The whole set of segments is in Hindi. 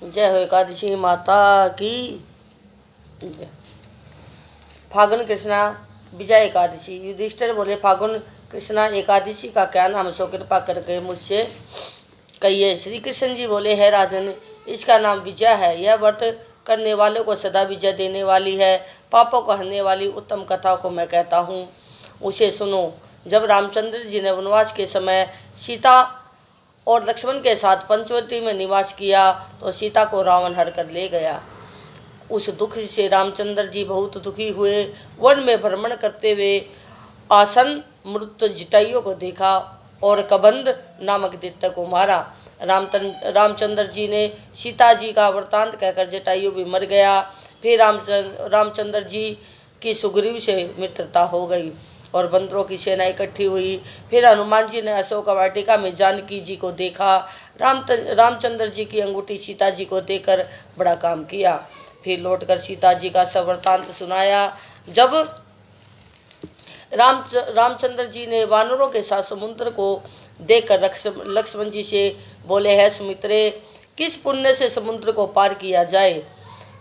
जय हो एकादशी माता की जय। फागुन कृष्णा विजय एकादशी। युधिष्ठिर बोले, फागुन कृष्णा एकादशी का क्या नाम, सो कृपा करके मुझसे कहिए। श्री कृष्ण जी बोले, है राजन, इसका नाम विजय है। यह व्रत करने वालों को सदा विजय देने वाली है। पापों को हरने वाली उत्तम कथा को मैं कहता हूँ, उसे सुनो। जब रामचंद्र जी ने वनवास के समय सीता और लक्ष्मण के साथ पंचवटी में निवास किया तो सीता को रावण हर कर ले गया। उस दुख से रामचंद्र जी बहुत दुखी हुए। वन में भ्रमण करते हुए आसन मृत जटायु को देखा और कबंध नामक दैत्य को मारा। रामचंद्र जी ने सीता जी का वृतांत कहकर जटायु भी मर गया। फिर रामचंद्र जी की सुग्रीव से मित्रता हो गई और बंदरों की सेना इकट्ठी हुई। फिर हनुमान जी ने अशोक वाटिका में जानकी जी को देखा। रामचंद्र जी की अंगूठी सीता जी को देकर बड़ा काम किया। फिर लौटकर सीता जी का सब वृतांत सुनाया। जब रामचंद्र जी ने वानरों के साथ समुद्र को देखकर लक्ष्मण जी से बोले, है सुमित्रे, किस पुण्य से समुद्र को पार किया जाए,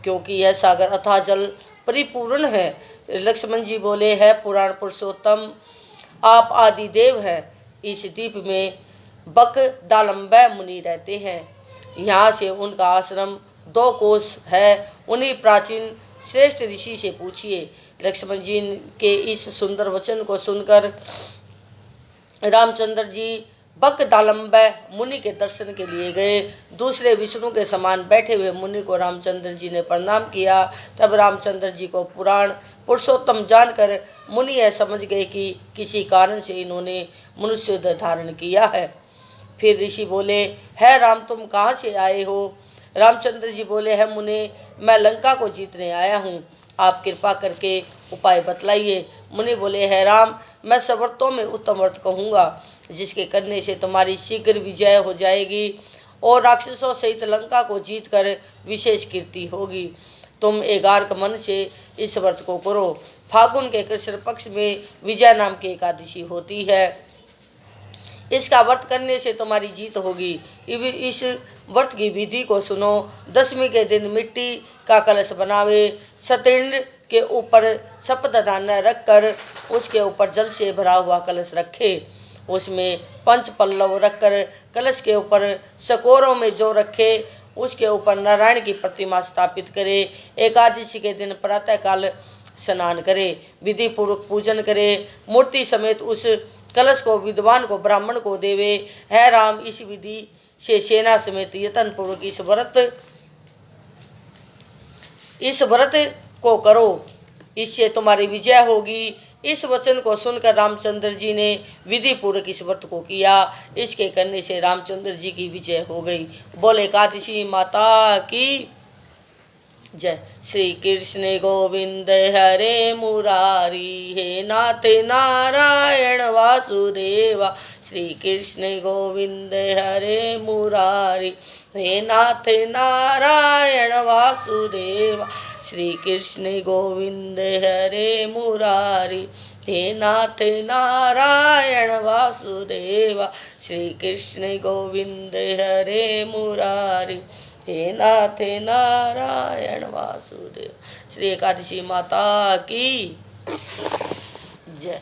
क्योंकि यह सागर अथाह जल परिपूर्ण है। लक्ष्मण जी बोले, है पुराण पुरुषोत्तम, आप आदि देव हैं। इस द्वीप में बक दालम्बय मुनि रहते हैं। यहाँ से उनका आश्रम 2 कोस है। उन्हीं प्राचीन श्रेष्ठ ऋषि से पूछिए। लक्ष्मण जी के इस सुंदर वचन को सुनकर रामचंद्र जी बकदालम्बय मुनि के दर्शन के लिए गए। दूसरे विष्णु के समान बैठे हुए मुनि को रामचंद्र जी ने प्रणाम किया। तब रामचंद्र जी को पुराण पुरुषोत्तम जानकर मुनि यह समझ गए कि किसी कारण से इन्होंने मनुष्य देह धारण किया है। फिर ऋषि बोले, है राम, तुम कहाँ से आए हो। रामचंद्र जी बोले, है मुनि, मैं लंका को जीतने आया हूँ, आप कृपा करके उपाय बतलाइए। मुनि बोले, है राम, मैं सब व्रतों में उत्तम व्रत कहूँगा, जिसके करने से तुम्हारी शीघ्र विजय हो जाएगी और राक्षसों सहित लंका को जीतकर विशेष कीर्ति होगी। तुम एकाग्र मन से इस व्रत को करो। फागुन के कृष्ण पक्ष में विजय नाम की एकादशी होती है। इसका व्रत करने से तुम्हारी जीत होगी। इस व्रत की विधि को सुनो। 10वीं के दिन मिट्टी का कलश बनावे, सतीर्ण के ऊपर सप्तधान्य रखकर उसके ऊपर जल से भरा हुआ कलश रखे। उसमें 5 पल्लव रखकर कलश के ऊपर सकोरों में जो रखे उसके ऊपर नारायण की प्रतिमा स्थापित करे। एकादशी के दिन प्रातःकाल स्नान करे, विधि पूर्वक पूजन करे। मूर्ति समेत उस कलश को विद्वान को ब्राह्मण को देवे। है राम, इस विधि से सेना समेत यत्न पूर्वक इस व्रत को करो, इससे तुम्हारी विजय होगी। इस वचन को सुनकर रामचंद्र जी ने विधि पूर्वक इस व्रत को किया। इसके करने से रामचंद्र जी की विजय हो गई। बोले एकादशी माता की जय। श्री कृष्ण गोविंद हरे मुरारी, हे नाथ नारायण वासुदेवा। श्री कृष्ण गोविंद हरे मुरारी, हे नाथ नारायण वासुदेवा। श्री कृष्ण गोविंद हरे मुरारी, हे नाथ नारायण वासुदेवा। श्री कृष्ण गोविंद हरे मुरारी, हे नाथ नारायण वासुदेव। श्री एकादशी माता की जय।